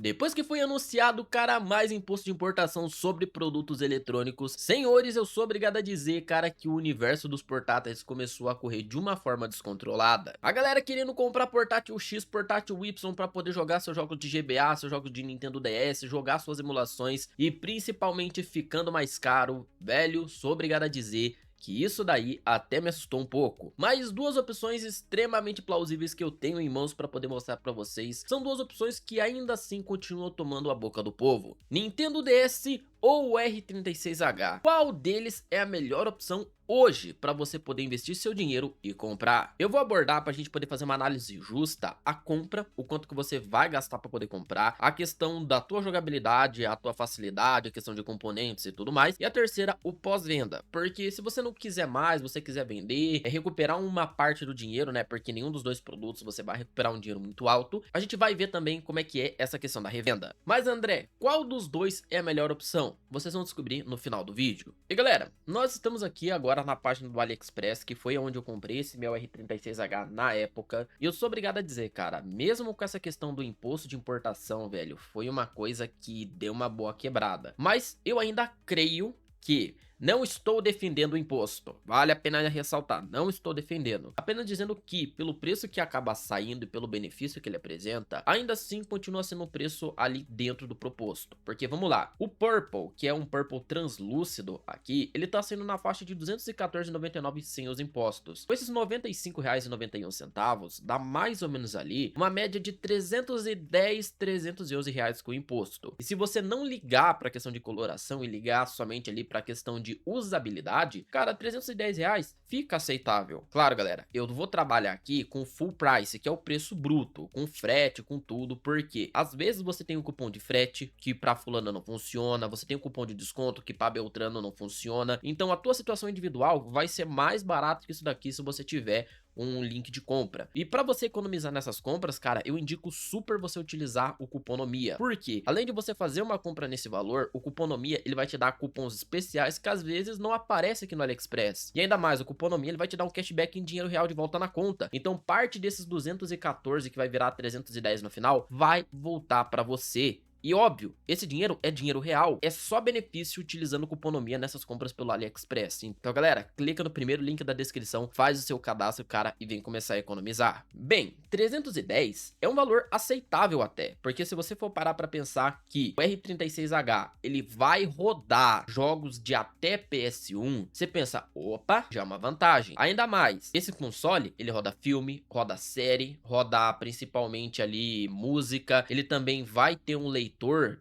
Depois que foi anunciado, cara, mais imposto de importação sobre produtos eletrônicos, senhores, eu sou obrigado a dizer, cara, que o universo dos portáteis começou a correr de uma forma descontrolada. A galera querendo comprar portátil X, portátil Y pra poder jogar seus jogos de GBA, seus jogos de Nintendo DS, jogar suas emulações e principalmente ficando mais caro. Velho, sou obrigado a dizer que isso daí até me assustou um pouco. Mas duas opções extremamente plausíveis que eu tenho em mãos para poder mostrar para vocês são duas opções que ainda assim continuam tomando a boca do povo: Nintendo DS ou o R36H. Qual deles é a melhor opção hoje para você poder investir seu dinheiro e comprar? Eu vou abordar para a gente poder fazer uma análise justa a compra, o quanto que você vai gastar para poder comprar, a questão da tua jogabilidade, a tua facilidade, a questão de componentes e tudo mais, e a terceira, o pós-venda, porque se você não quiser mais, você quiser vender, recuperar uma parte do dinheiro, né, porque nenhum dos dois produtos você vai recuperar um dinheiro muito alto, a gente vai ver também como é que é essa questão da revenda. Mas André, qual dos dois é a melhor opção? Vocês vão descobrir no final do vídeo. E galera, nós estamos aqui agora na página do AliExpress, que foi onde eu comprei esse meu R36H na época, e eu sou obrigado a dizer, cara, mesmo com essa questão do imposto de importação, velho, foi uma coisa que deu uma boa quebrada. Mas eu ainda creio que não estou defendendo o imposto, vale a pena ressaltar, não estou defendendo, apenas dizendo que pelo preço que acaba saindo e pelo benefício que ele apresenta, ainda assim continua sendo um preço ali dentro do proposto. Porque vamos lá, o Purple, que é um Purple translúcido aqui, ele tá saindo na faixa de R$ 214,99 sem os impostos. Com esses R$ 95,91 dá mais ou menos ali uma média de 310, 311 reais com imposto. E se você não ligar para a questão de coloração e ligar somente ali para a questão de usabilidade, cara, R$ 310 fica aceitável. Claro, galera, eu vou trabalhar aqui com full price, que é o preço bruto, com frete, com tudo, porque às vezes você tem um cupom de frete que pra fulano não funciona, você tem um cupom de desconto que pra Beltrano não funciona, então a tua situação individual vai ser mais barato que isso daqui se você tiver um link de compra. E para você economizar nessas compras, cara, eu indico super você utilizar o Cuponomia. Porque além de você fazer uma compra nesse valor, o Cuponomia ele vai te dar cupons especiais que às vezes não aparece aqui no AliExpress. E ainda mais, o Cuponomia ele vai te dar um cashback em dinheiro real de volta na conta. Então parte desses 214 que vai virar 310 no final vai voltar para você. E óbvio, esse dinheiro é dinheiro real, é só benefício utilizando Cuponomia nessas compras pelo AliExpress. Então galera, clica no primeiro link da descrição, faz o seu cadastro, cara, e vem começar a economizar. Bem, 310 é um valor aceitável até, porque se você for parar pra pensar que o R36H, ele vai rodar jogos de até PS1, você pensa, opa, já é uma vantagem. Ainda mais, esse console, ele roda filme, roda série, roda principalmente ali música, ele também vai ter um leitor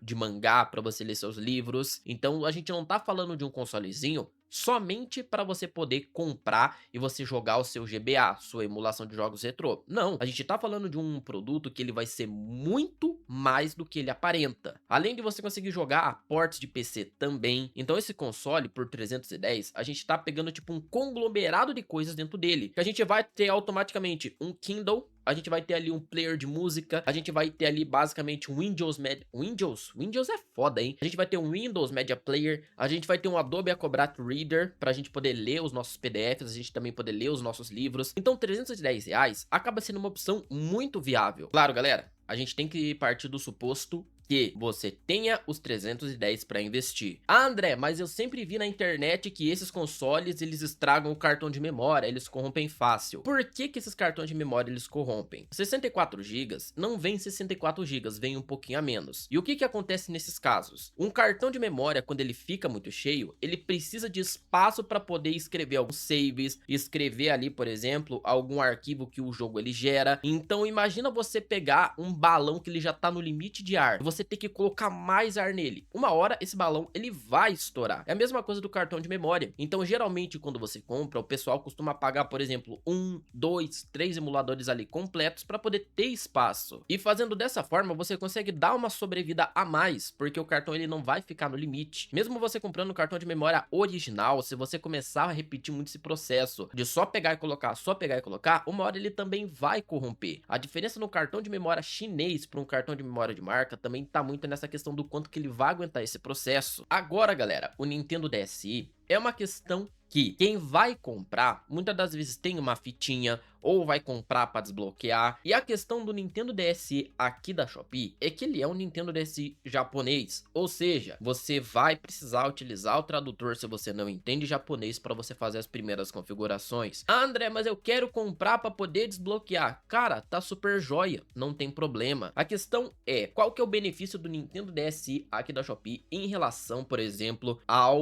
de mangá para você ler seus livros. Então a gente não tá falando de um consolezinho somente para você poder comprar e você jogar o seu GBA, sua emulação de jogos retrô. Não, a gente tá falando de um produto que ele vai ser muito mais do que ele aparenta. Além de você conseguir jogar ports de PC também. Então esse console por 310, a gente tá pegando tipo um conglomerado de coisas dentro dele, que a gente vai ter automaticamente um Kindle, a gente vai ter ali um player de música, a gente vai ter ali basicamente um Windows é foda, hein? A gente vai ter um Windows Media Player, a gente vai ter um Adobe Acrobat Reader pra gente poder ler os nossos PDFs, a gente também poder ler os nossos livros. Então R$ 310 acaba sendo uma opção muito viável. Claro, galera, a gente tem que partir do suposto que você tenha os 310 para investir. Ah, André, mas eu sempre vi na internet que esses consoles, eles estragam o cartão de memória, eles corrompem fácil. Por que que esses cartões de memória eles corrompem? 64 GB não vem 64 GB, vem um pouquinho a menos. E o que que acontece nesses casos? Um cartão de memória, quando ele fica muito cheio, ele precisa de espaço para poder escrever alguns saves, escrever ali, por exemplo, algum arquivo que o jogo ele gera. Então imagina você pegar um balão que ele já tá no limite de ar, você ter que colocar mais ar nele. Uma hora esse balão ele vai estourar. É a mesma coisa do cartão de memória. Então geralmente quando você compra, o pessoal costuma pagar, por exemplo, 1, 2, 3 emuladores ali completos para poder ter espaço. E fazendo dessa forma você consegue dar uma sobrevida a mais, porque o cartão ele não vai ficar no limite. Mesmo você comprando um cartão de memória original, se você começar a repetir muito esse processo de só pegar e colocar, só pegar e colocar, uma hora ele também vai corromper. A diferença no cartão de memória chinês para um cartão de memória de marca também tá muito nessa questão do quanto que ele vai aguentar esse processo. Agora, galera, o Nintendo DSi, é uma questão que quem vai comprar, muitas das vezes tem uma fitinha, ou vai comprar para desbloquear. E a questão do Nintendo DS aqui da Shopee é que ele é um Nintendo DS japonês, ou seja, você vai precisar utilizar o tradutor se você não entende japonês para você fazer as primeiras configurações. Ah, André, mas eu quero comprar para poder desbloquear. Cara, tá super joia, não tem problema. A questão é, qual que é o benefício do Nintendo DS aqui da Shopee em relação, por exemplo, ao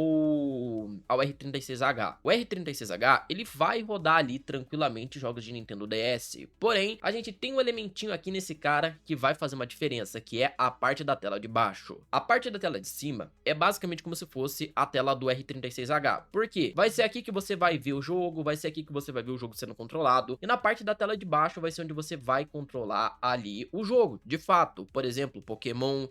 R36H? O R36H, ele vai rodar ali tranquilamente jogos de Nintendo DS, porém, a gente tem um elementinho aqui nesse cara que vai fazer uma diferença, que é a parte da tela de baixo. A parte da tela de cima é basicamente como se fosse a tela do R36H, por quê? Vai ser aqui que você vai ver o jogo, vai ser aqui que você vai ver o jogo sendo controlado, e na parte da tela de baixo vai ser onde você vai controlar ali o jogo, de fato. Por exemplo, Pokémon,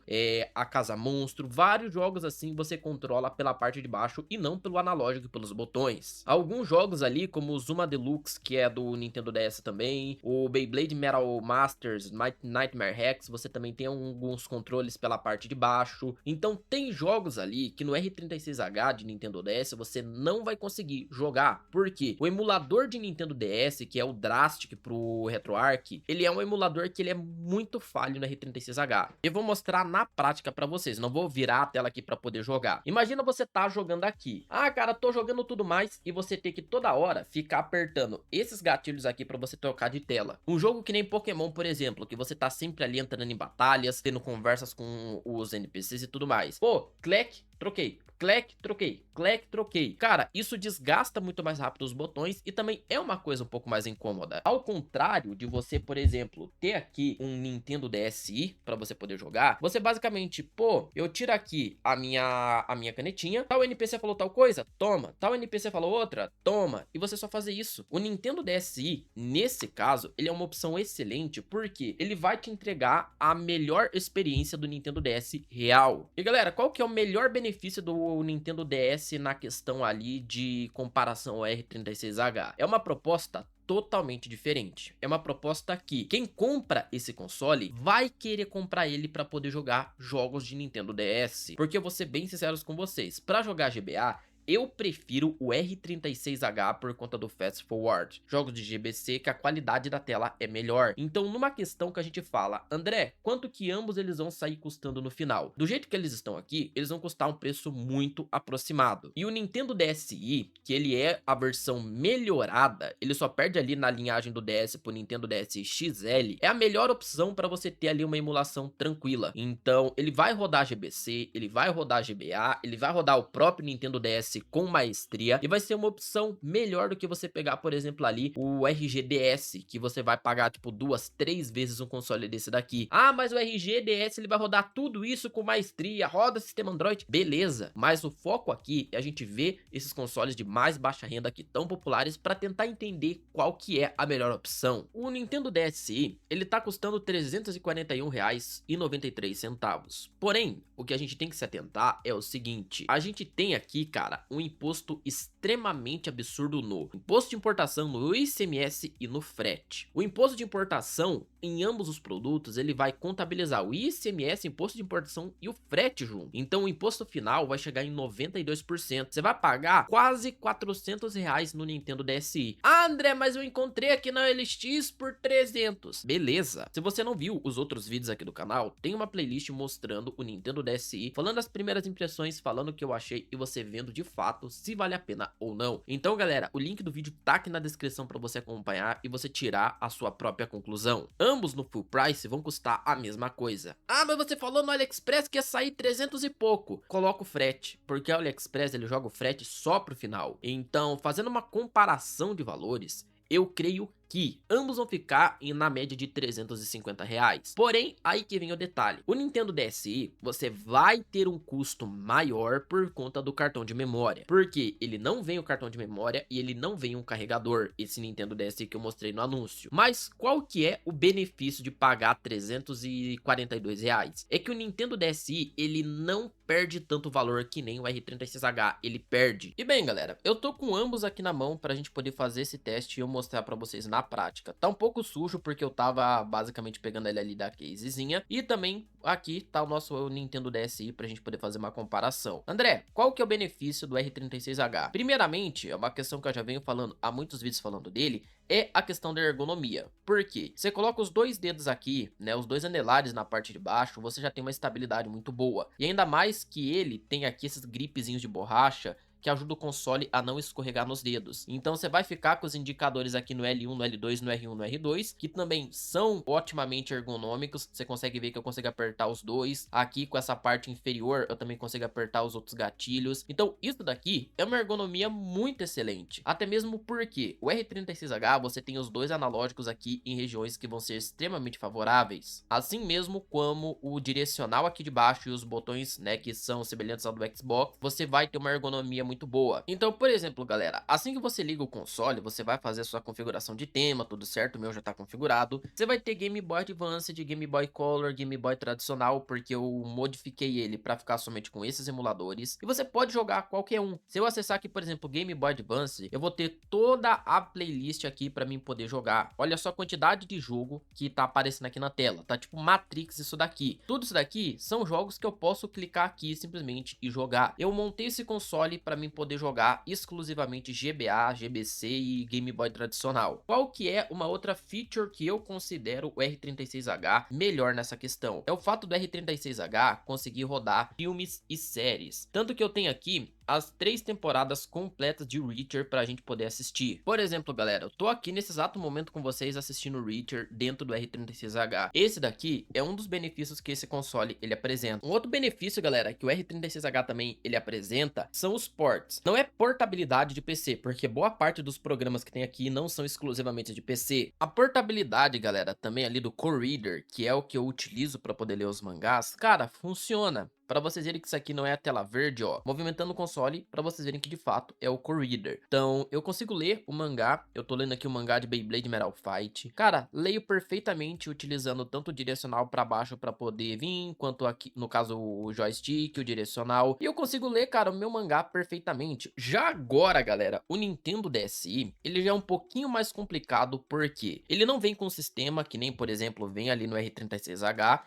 a Casa Monstro, vários jogos assim você controla pela parte de baixo e não pelo analógico e pelos botões. Alguns jogos ali, como o Zuma Deluxe, que é do Nintendo DS também, o Beyblade Metal Masters, Nightmare X, você também tem alguns controles pela parte de baixo. Então tem jogos ali que no R36H de Nintendo DS você não vai conseguir jogar, porque o emulador de Nintendo DS, que é o Drastic pro RetroArch, ele é um emulador que ele é muito falho no R36H. Eu vou mostrar na prática pra vocês, não vou virar a tela aqui pra poder jogar. Imagina você tá jogando aqui. Ah, cara, tô jogando tudo mais e você ter que toda hora ficar apertando esses gatilhos aqui pra você trocar de tela. Um jogo que nem Pokémon, por exemplo, que você tá sempre ali entrando em batalhas, tendo conversas com os NPCs e tudo mais. Pô, clec, troquei. Clec, troquei. Clec, troquei. Cara, isso desgasta muito mais rápido os botões e também é uma coisa um pouco mais incômoda. Ao contrário de você, por exemplo, ter aqui um Nintendo DSi pra você poder jogar, você basicamente, pô, eu tiro aqui a minha canetinha, tal NPC falou tal coisa, toma. Tal NPC falou outra, toma. E você só fazer isso. O Nintendo DSi, nesse caso, ele é uma opção excelente porque ele vai te entregar a melhor experiência do Nintendo DS real. E galera, qual que é o melhor benefício do Nintendo DS na questão ali de comparação ao R36H? É uma proposta totalmente diferente. É uma proposta que quem compra esse console vai querer comprar ele para poder jogar jogos de Nintendo DS. Porque eu vou ser bem sincero com vocês, para jogar GBA eu prefiro o R36H por conta do Fast Forward. Jogos de GBC que a qualidade da tela é melhor. Então numa questão que a gente fala, André, quanto que ambos eles vão sair custando no final? Do jeito que eles estão aqui, eles vão custar um preço muito aproximado. E o Nintendo DSi, que ele é a versão melhorada, ele só perde ali na linhagem do DS pro Nintendo DS XL, é a melhor opção para você ter ali uma emulação tranquila. Então ele vai rodar GBC, ele vai rodar GBA, ele vai rodar o próprio Nintendo DS com maestria e vai ser uma opção melhor do que você pegar, por exemplo, ali o RGDS, que você vai pagar tipo 2, 3 vezes um console desse daqui. Ah, mas o RGDS ele vai rodar tudo isso com maestria, roda sistema Android, beleza, mas o foco aqui é a gente ver esses consoles de mais baixa renda aqui tão populares para tentar entender qual que é a melhor opção. O Nintendo DSi, ele tá custando R$ 341,93. Porém, o que a gente tem que se atentar é o seguinte, a gente tem aqui, cara, um imposto extremamente absurdo no imposto de importação, no ICMS e no frete. O imposto de importação em ambos os produtos, ele vai contabilizar o ICMS, imposto de importação e o frete junto. Então o imposto final vai chegar em 92%. Você vai pagar quase R$ 400 no Nintendo DSi. Ah, André, mas eu encontrei aqui na OLX por 300. Beleza. Se você não viu os outros vídeos aqui do canal, tem uma playlist mostrando o Nintendo DSi, falando as primeiras impressões, falando o que eu achei e você vendo de fato se vale a pena ou não. Então galera, o link do vídeo tá aqui na descrição para você acompanhar e você tirar a sua própria conclusão. Ambos no full price vão custar a mesma coisa. Ah, mas você falou no AliExpress que ia sair 300 e pouco. Coloca o frete, porque o AliExpress ele joga o frete só pro final. Então, fazendo uma comparação de valores, eu creio que ambos vão ficar na média de R$ 350. Porém, aí que vem o detalhe. O Nintendo DSi, você vai ter um custo maior por conta do cartão de memória. Porque ele não vem o cartão de memória e ele não vem um carregador. Esse Nintendo DSi que eu mostrei no anúncio. Mas qual que é o benefício de pagar R$ 342? É que o Nintendo DSi, ele não perde tanto valor que nem o R36H, ele perde. E bem galera, eu tô com ambos aqui na mão pra gente poder fazer esse teste e eu mostrar pra vocês na na prática. Tá um pouco sujo porque eu tava basicamente pegando ele ali da casezinha. E também aqui tá o nosso Nintendo DSi pra gente poder fazer uma comparação. André, qual que é o benefício do R36H? Primeiramente, é uma questão que eu já venho falando há muitos vídeos falando dele, é a questão da ergonomia. Por quê? Você coloca os dois dedos aqui, né, os dois anelares na parte de baixo, você já tem uma estabilidade muito boa. E ainda mais que ele tem aqui esses gripezinhos de borracha que ajuda o console a não escorregar nos dedos. Então você vai ficar com os indicadores aqui no L1, no L2, no R1, no R2, que também são otimamente ergonômicos. Você consegue ver que eu consigo apertar os dois. Aqui com essa parte inferior eu também consigo apertar os outros gatilhos. Então isso daqui é uma ergonomia muito excelente. Até mesmo porque o R36H você tem os dois analógicos aqui em regiões que vão ser extremamente favoráveis. Assim mesmo como o direcional aqui de baixo e os botões, né, que são semelhantes ao do Xbox, você vai ter uma ergonomia muito boa. Então, por exemplo, galera, assim que você liga o console, você vai fazer a sua configuração de tema, tudo certo, o meu já tá configurado. Você vai ter Game Boy Advance, Game Boy Color, Game Boy tradicional, porque eu modifiquei ele para ficar somente com esses emuladores. E você pode jogar qualquer um. Se eu acessar aqui, por exemplo, Game Boy Advance, eu vou ter toda a playlist aqui para mim poder jogar. Olha só a quantidade de jogo que tá aparecendo aqui na tela. Tá tipo Matrix isso daqui. Tudo isso daqui são jogos que eu posso clicar aqui simplesmente e jogar. Eu montei esse console para mim poder jogar exclusivamente GBA, GBC e Game Boy tradicional. Qual que é uma outra feature que eu considero o R36H melhor nessa questão? É o fato do R36H conseguir rodar filmes e séries. Tanto que eu tenho aqui as 3 temporadas completas de Reacher pra gente poder assistir. Por exemplo, galera, eu tô aqui nesse exato momento com vocês assistindo Reacher dentro do R36H. Esse daqui é um dos benefícios que esse console ele apresenta. Um outro benefício, galera, que o R36H também ele apresenta são os ports. Não é portabilidade de PC, porque boa parte dos programas que tem aqui não são exclusivamente de PC. A portabilidade, galera, também ali do CoReader, que é o que eu utilizo para poder ler os mangás, cara, funciona. Para vocês verem que isso aqui não é a tela verde, ó, movimentando o console, para vocês verem que de fato é o CoReader. Então, eu consigo ler o mangá, eu tô lendo aqui o mangá de Beyblade Metal Fight. Cara, leio perfeitamente utilizando tanto o direcional para baixo para poder vir, quanto aqui, no caso, o joystick, o direcional. E eu consigo ler, cara, o meu mangá perfeitamente. Já agora, galera, o Nintendo DSi, ele já é um pouquinho mais complicado, porque ele não vem com um sistema que nem, por exemplo, vem ali no R36H.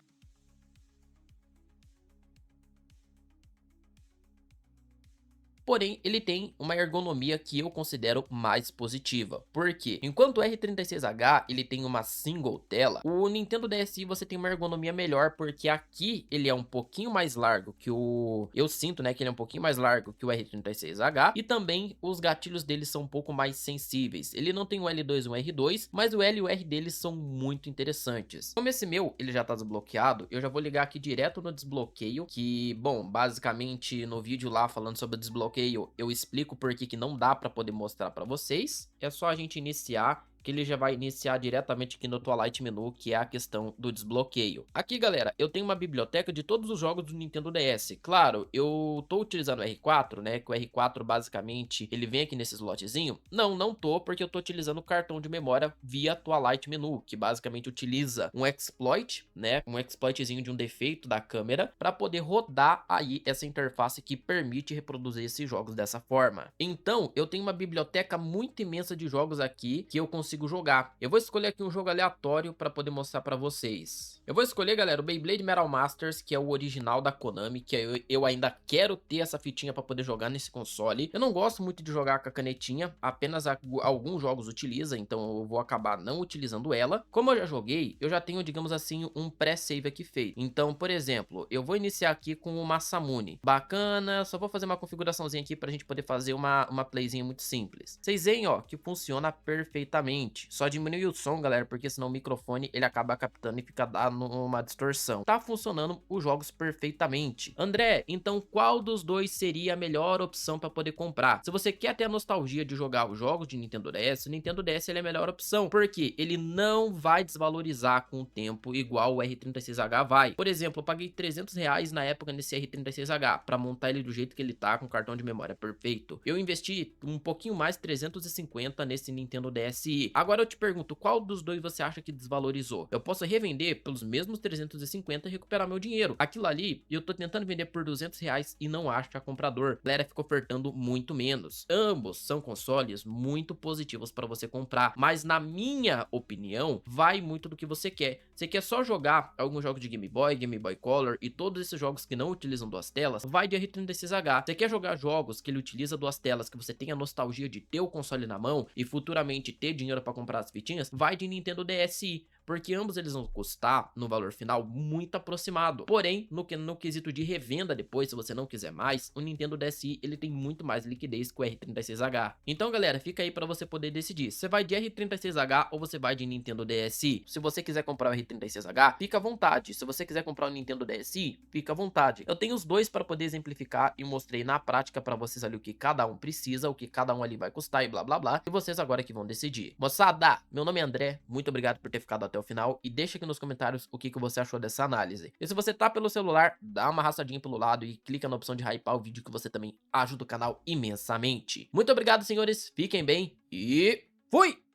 Porém, ele tem uma ergonomia que eu considero mais positiva. Por quê? Enquanto o R36H ele tem uma single tela, o Nintendo DSi você tem uma ergonomia melhor, porque aqui ele é um pouquinho mais largo que o... Eu sinto, né, que ele é um pouquinho mais largo que o R36H, e também os gatilhos dele são um pouco mais sensíveis. Ele não tem o L2 e o R2, mas o L e o R deles são muito interessantes. Como esse meu, ele já tá desbloqueado, eu já vou ligar aqui direto no desbloqueio, que, bom, basicamente no vídeo lá falando sobre o desbloqueio, eu explico por que não dá para poder mostrar para vocês. É só a gente iniciar, que ele já vai iniciar diretamente aqui no Twilight Menu, que é a questão do desbloqueio. Aqui, galera, eu tenho uma biblioteca de todos os jogos do Nintendo DS. Claro, eu tô utilizando o R4, né, que o R4 basicamente, ele vem aqui nesse slotzinho. Não tô, porque eu tô utilizando o cartão de memória via Twilight Menu, que basicamente utiliza um exploit, né, um exploitzinho de um defeito da câmera, para poder rodar aí essa interface que permite reproduzir esses jogos dessa forma. Então, eu tenho uma biblioteca muito imensa de jogos aqui, que eu consigo jogar. Eu vou escolher aqui um jogo aleatório para poder mostrar para vocês. Eu vou escolher, galera, o Beyblade Metal Masters, que é o original da Konami, que eu ainda quero ter essa fitinha para poder jogar nesse console. Eu não gosto muito de jogar com a canetinha, apenas alguns jogos utiliza, então eu vou acabar não utilizando ela. Como eu já joguei, eu já tenho, digamos assim, um pré-save aqui feito. Então, por exemplo, eu vou iniciar aqui com o Masamune. Bacana, só vou fazer uma configuraçãozinha aqui pra gente poder fazer uma playzinha muito simples. Vocês veem, ó, que funciona perfeitamente. Só diminui o som, galera, porque senão o microfone ele acaba captando e fica dando uma distorção. Tá funcionando os jogos perfeitamente. André, então qual dos dois seria a melhor opção para poder comprar? Se você quer ter a nostalgia de jogar os jogos de Nintendo DS, o Nintendo DS ele é a melhor opção, porque ele não vai desvalorizar com o tempo igual o R36H vai. Por exemplo, eu paguei R$ 300 na época nesse R36H para montar ele do jeito que ele tá, com cartão de memória perfeito. Eu investi um pouquinho mais, 350 nesse Nintendo DSi. DSi. Agora eu te pergunto, qual dos dois você acha que desvalorizou? Eu posso revender pelos mesmos 350 e recuperar meu dinheiro. Aquilo ali, eu tô tentando vender por R$ 200 e não acho a comprador. A galera fica ofertando muito menos. Ambos são consoles muito positivos para você comprar, mas na minha opinião, vai muito do que você quer. Você quer só jogar alguns jogos de Game Boy Color e todos esses jogos que não utilizam duas telas, vai de R36H. Você quer jogar jogos que ele utiliza duas telas, que você tem a nostalgia de ter o console na mão e futuramente ter dinheiro para comprar as fitinhas, vai de Nintendo DSi. Porque ambos eles vão custar, no valor final, muito aproximado. Porém, no quesito de revenda depois, se você não quiser mais, o Nintendo DSi ele tem muito mais liquidez que o R36H. Então, galera, fica aí para você poder decidir. Você vai de R36H ou você vai de Nintendo DSi? Se você quiser comprar o R36H, fica à vontade. Se você quiser comprar o Nintendo DSi, fica à vontade. Eu tenho os dois para poder exemplificar e mostrei na prática para vocês ali o que cada um precisa, o que cada um ali vai custar e blá blá blá. E vocês agora que vão decidir. Moçada, meu nome é André, muito obrigado por ter ficado até o final e deixa aqui nos comentários o que você achou dessa análise. E se você tá pelo celular, dá uma arrastadinha pelo lado e clica na opção de hypar o vídeo que você também ajuda o canal imensamente. Muito obrigado, senhores, fiquem bem e fui!